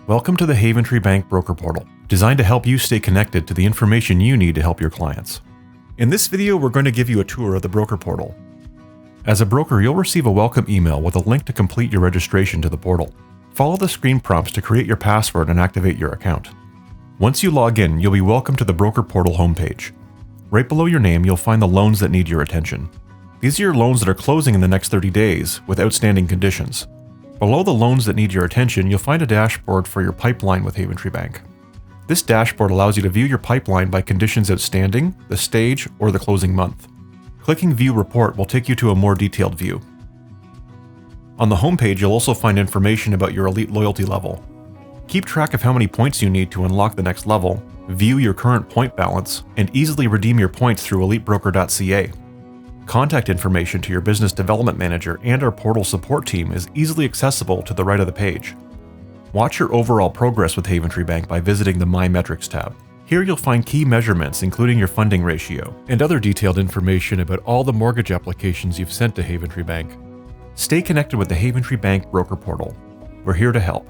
Welcome to the Haventree Bank Broker Portal, designed to help you stay connected to the information you need to help your clients. In this video, we're going to give you a tour of the broker portal. As a broker, you'll receive a welcome email with a link to complete your registration to the portal. Follow the screen prompts to create your password and activate your account. Once you log in, you'll be welcomed to the broker portal homepage. Right below your name, you'll find the loans that need your attention. These are your loans that are closing in the next 30 days with outstanding conditions. Below the loans that need your attention, you'll find a dashboard for your pipeline with Haventree Bank. This dashboard allows you to view your pipeline by conditions outstanding, the stage, or the closing month. Clicking View Report will take you to a more detailed view. On the homepage, you'll also find information about your elite loyalty level. Keep track of how many points you need to unlock the next level, view your current point balance, and easily redeem your points through elitebroker.ca. Contact information to your business development manager and our portal support team is easily accessible to the right of the page. Watch your overall progress with Haventree Bank by visiting the My Metrics tab. Here you'll find key measurements including your funding ratio and other detailed information about all the mortgage applications you've sent to Haventree Bank. Stay connected with the Haventree Bank Broker Portal. We're here to help.